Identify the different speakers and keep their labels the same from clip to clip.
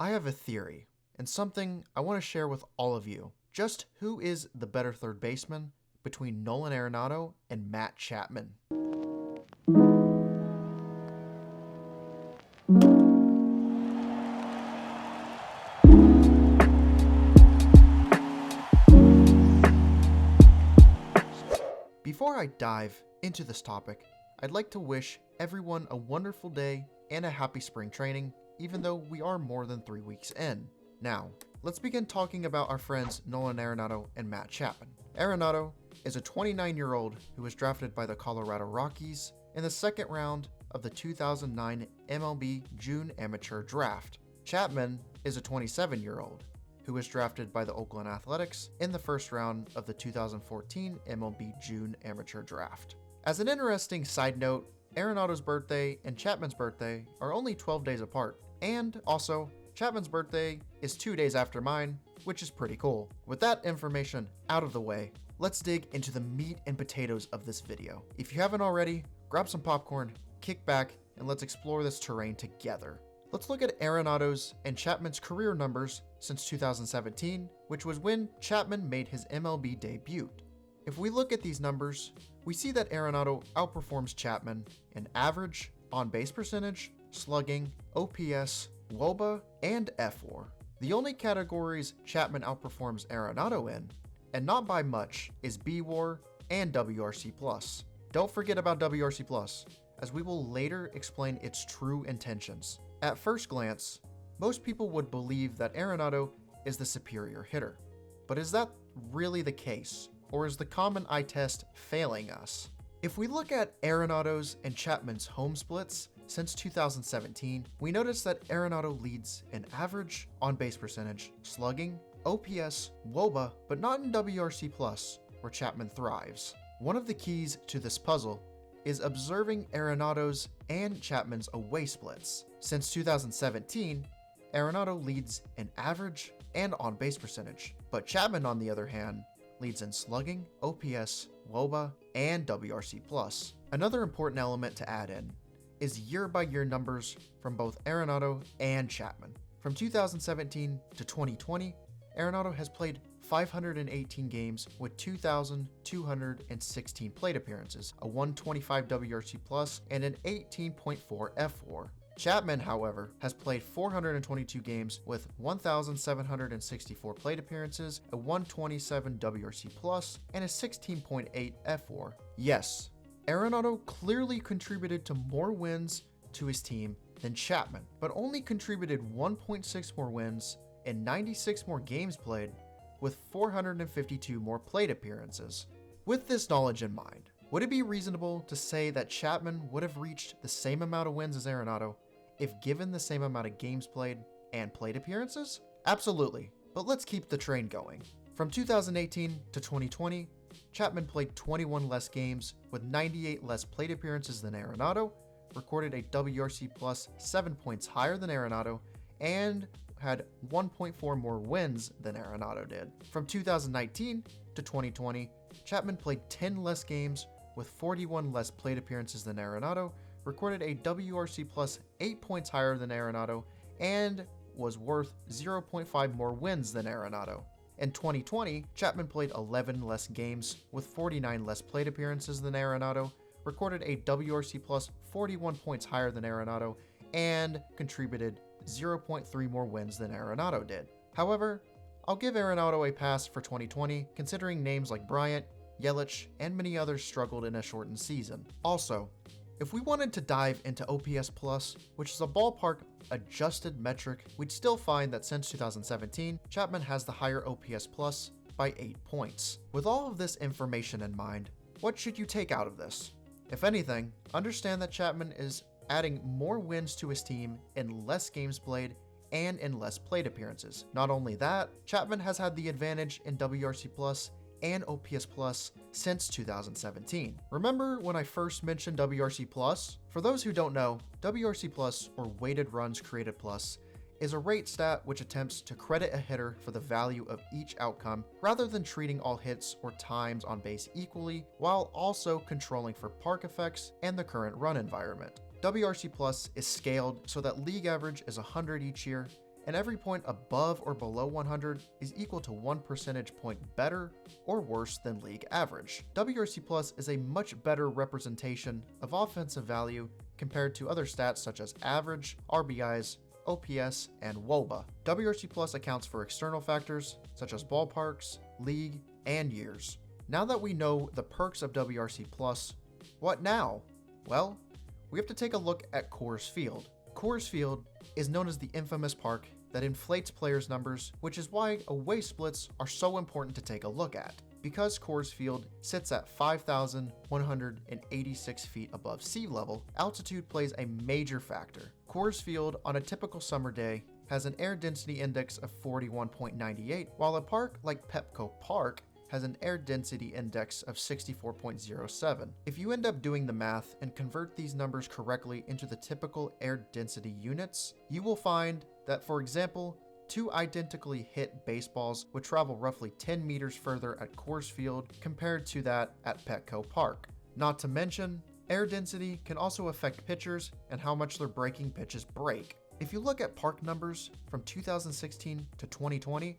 Speaker 1: I have a theory, and something I want to share with all of you. Just who is the better third baseman between Nolan Arenado and Matt Chapman? Before I dive into this topic, I'd like to wish everyone a wonderful day and a happy spring training, even though we are more than 3 weeks in. Now, let's begin talking about our friends Nolan Arenado and Matt Chapman. Arenado is a 29-year-old who was drafted by the Colorado Rockies in the second round of the 2009 MLB June Amateur Draft. Chapman is a 27-year-old who was drafted by the Oakland Athletics in the first round of the 2014 MLB June Amateur Draft. As an interesting side note, Arenado's birthday and Chapman's birthday are only 12 days apart, and also, Chapman's birthday is 2 days after mine, which is pretty cool. With that information out of the way, let's dig into the meat and potatoes of this video. If you haven't already, grab some popcorn, kick back, and let's explore this terrain together. Let's look at Arenado's and Chapman's career numbers since 2017, which was when Chapman made his MLB debut. If we look at these numbers, we see that Arenado outperforms Chapman in average, on-base percentage, slugging, OPS, WOBA, and FWAR. The only categories Chapman outperforms Arenado in, and not by much, is BWAR and WRC+. Don't forget about WRC+, as we will later explain its true intentions. At first glance, most people would believe that Arenado is the superior hitter. But is that really the case? Or is the common eye test failing us? If we look at Arenado's and Chapman's home splits since 2017, we notice that Arenado leads in average, on-base percentage, slugging, OPS, WOBA, but not in WRC+, where Chapman thrives. One of the keys to this puzzle is observing Arenado's and Chapman's away splits. Since 2017, Arenado leads in average and on-base percentage, but Chapman, on the other hand, leads in slugging, OPS, WOBA, and WRC+. Another important element to add in is year-by-year numbers from both Arenado and Chapman. From 2017 to 2020, Arenado has played 518 games with 2,216 plate appearances, a 125 WRC+, and an 18.4 FWAR. Chapman, however, has played 422 games with 1,764 plate appearances, a 127 WRC+, and a 16.8 FWAR. Yes, Arenado clearly contributed to more wins to his team than Chapman, but only contributed 1.6 more wins and 96 more games played with 452 more plate appearances. With this knowledge in mind, would it be reasonable to say that Chapman would have reached the same amount of wins as Arenado if given the same amount of games played and plate appearances? Absolutely, but let's keep the train going. From 2018 to 2020, Chapman played 21 less games with 98 less plate appearances than Arenado, recorded a WRC+ 7 points higher than Arenado, and had 1.4 more wins than Arenado did. From 2019 to 2020, Chapman played 10 less games with 41 less plate appearances than Arenado, recorded a WRC+ 8 points higher than Arenado, and was worth 0.5 more wins than Arenado. In 2020, Chapman played 11 less games with 49 less plate appearances than Arenado, recorded a WRC+ 41 points higher than Arenado, and contributed 0.3 more wins than Arenado did. However, I'll give Arenado a pass for 2020, considering names like Bryant, Yelich, and many others struggled in a shortened season. Also, if we wanted to dive into OPS+, which is a ballpark adjusted metric, we'd still find that since 2017, Chapman has the higher OPS+ by 8 points. With all of this information in mind, what should you take out of this? If anything, understand that Chapman is adding more wins to his team in less games played and in less plate appearances. Not only that, Chapman has had the advantage in WRC+ and OPS+ since 2017. Remember when I first mentioned WRC+? For those who don't know, WRC+, or weighted runs created plus, is a rate stat which attempts to credit a hitter for the value of each outcome rather than treating all hits or times on base equally, while also controlling for park effects and the current run environment. WRC Plus is scaled so that league average is 100 each year, and every point above or below 100 is equal to 1 percentage point better or worse than league average. WRC Plus is a much better representation of offensive value compared to other stats such as average, RBIs, OPS, and WOBA. WRC Plus accounts for external factors such as ballparks, league, and years. Now that we know the perks of WRC Plus, what now? Well, we have to take a look at Coors Field. Coors Field is known as the infamous park that inflates players' numbers, which is why away splits are so important to take a look at. Because Coors Field sits at 5,186 feet above sea level, altitude plays a major factor. Coors Field on a typical summer day has an air density index of 41.98, while a park like Petco Park has an air density index of 64.07. If you end up doing the math and convert these numbers correctly into the typical air density units, you will find that, for example, two identically hit baseballs would travel roughly 10 meters further at Coors Field compared to that at Petco Park. Not to mention, air density can also affect pitchers and how much their breaking pitches break. If you look at park numbers from 2016 to 2020,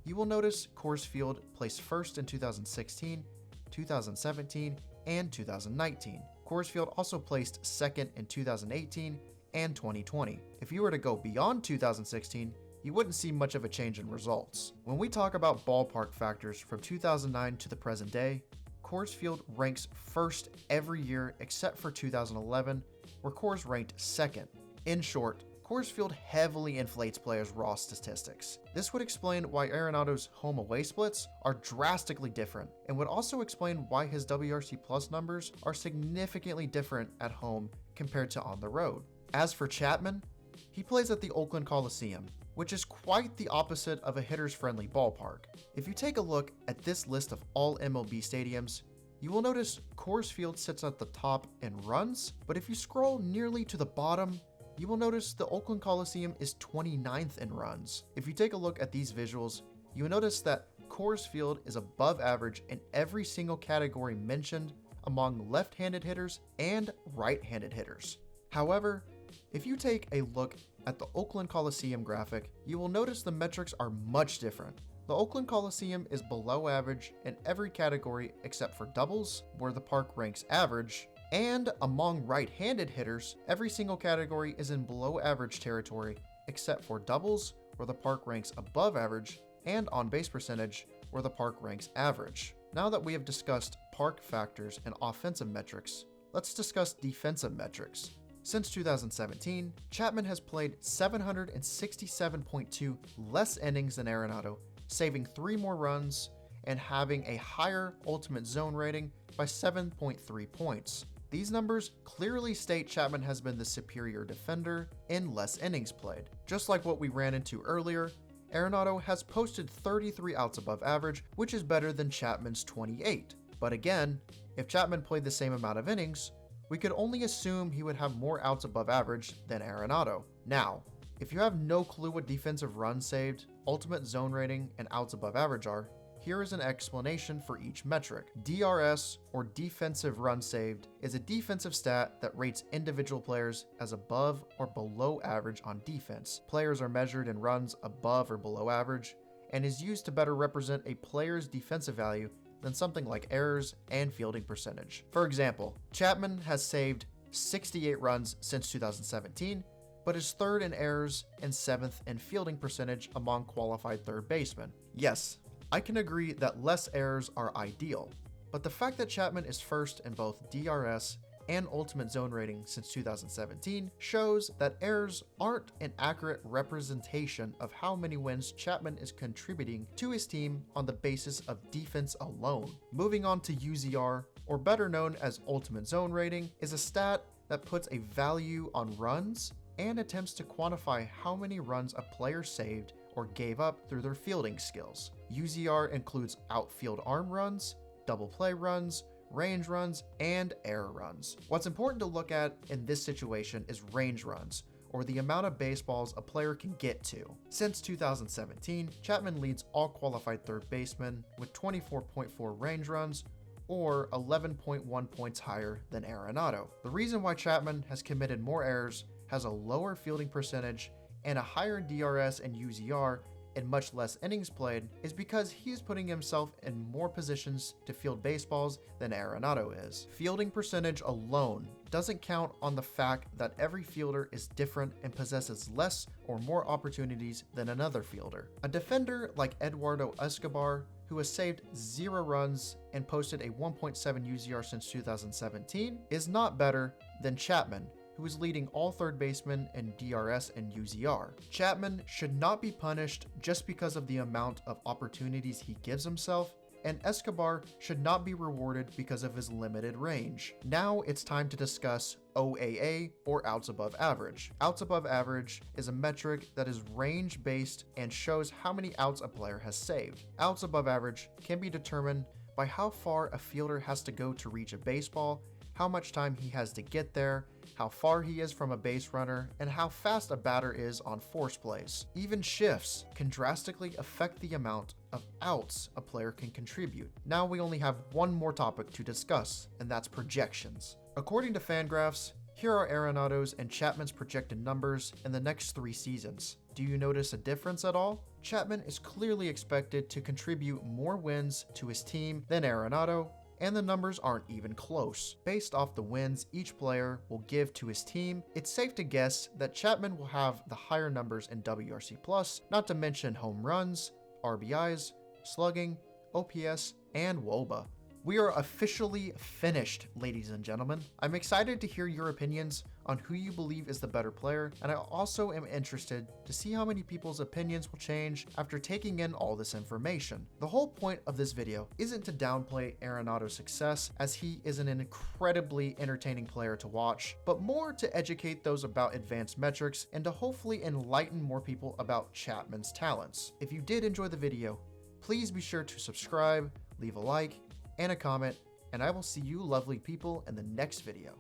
Speaker 1: you will notice Coors Field placed first in 2016, 2017, and 2019. Coors Field also placed second in 2018 and 2020. If you were to go beyond 2016, you wouldn't see much of a change in results. When we talk about ballpark factors from 2009 to the present day, Coors Field ranks first every year except for 2011, where Coors ranked second. In short, Coors Field heavily inflates players' raw statistics. This would explain why Arenado's home away splits are drastically different, and would also explain why his WRC Plus numbers are significantly different at home compared to on the road. As for Chapman, he plays at the Oakland Coliseum, which is quite the opposite of a hitters-friendly ballpark. If you take a look at this list of all MLB stadiums, you will notice Coors Field sits at the top in runs, but if you scroll nearly to the bottom, you will notice the Oakland Coliseum is 29th in runs. If you take a look at these visuals, you will notice that Coors Field is above average in every single category mentioned among left-handed hitters and right-handed hitters. However, if you take a look at the Oakland Coliseum graphic, you will notice the metrics are much different. The Oakland Coliseum is below average in every category except for doubles, where the park ranks average, and among right-handed hitters, every single category is in below average territory except for doubles, where the park ranks above average, and on base percentage, where the park ranks average. Now that we have discussed park factors and offensive metrics, let's discuss defensive metrics. Since 2017, Chapman has played 767.2 less innings than Arenado, saving 3 more runs and having a higher ultimate zone rating by 7.3 points. These numbers clearly state Chapman has been the superior defender in less innings played. Just like what we ran into earlier, Arenado has posted 33 outs above average, which is better than Chapman's 28. But again, if Chapman played the same amount of innings, we could only assume he would have more outs above average than Arenado. Now, if you have no clue what defensive runs saved, ultimate zone rating, and outs above average are, here is an explanation for each metric. DRS, or defensive run saved, is a defensive stat that rates individual players as above or below average on defense. Players are measured in runs above or below average, and is used to better represent a player's defensive value than something like errors and fielding percentage. For example, Chapman has saved 68 runs since 2017, but is third in errors and 7th in fielding percentage among qualified third basemen. Yes, I can agree that less errors are ideal, but the fact that Chapman is first in both DRS and ultimate zone rating since 2017 shows that errors aren't an accurate representation of how many wins Chapman is contributing to his team on the basis of defense alone. Moving on to UZR, or better known as ultimate zone rating, is a stat that puts a value on runs and attempts to quantify how many runs a player saved or gave up through their fielding skills. UZR includes outfield arm runs, double play runs, range runs, and error runs. What's important to look at in this situation is range runs, or the amount of baseballs a player can get to. Since 2017, Chapman leads all qualified third basemen with 24.4 range runs, or 11.1 points higher than Arenado. The reason why Chapman has committed more errors, has a lower fielding percentage, and a higher DRS and UZR and much less innings played is because he's putting himself in more positions to field baseballs than Arenado is. Fielding percentage alone doesn't count on the fact that every fielder is different and possesses less or more opportunities than another fielder. A defender like Eduardo Escobar, who has saved 0 runs and posted a 1.7 UZR since 2017, is not better than Chapman, who is leading all third basemen in DRS and UZR. Chapman should not be punished just because of the amount of opportunities he gives himself, and Escobar should not be rewarded because of his limited range. Now it's time to discuss OAA, or outs above average. Outs above average is a metric that is range based and shows how many outs a player has saved. Outs above average can be determined by how far a fielder has to go to reach a baseball, how much time he has to get there, how far he is from a base runner, and how fast a batter is on force plays. Even shifts can drastically affect the amount of outs a player can contribute. Now we only have one more topic to discuss, and that's projections. According to Fangraphs, here are Arenado's and Chapman's projected numbers in the next 3 seasons. Do you notice a difference at all? Chapman is clearly expected to contribute more wins to his team than Arenado, and the numbers aren't even close. Based off the wins each player will give to his team, it's safe to guess that Chapman will have the higher numbers in WRC+, not to mention home runs, RBIs, slugging, OPS, and WOBA. We are officially finished, ladies and gentlemen. I'm excited to hear your opinions on who you believe is the better player, and I also am interested to see how many people's opinions will change after taking in all this information. The whole point of this video isn't to downplay Arenado's success, as he is an incredibly entertaining player to watch, but more to educate those about advanced metrics and to hopefully enlighten more people about Chapman's talents. If you did enjoy the video, please be sure to subscribe, leave a like, and a comment, and I will see you lovely people in the next video.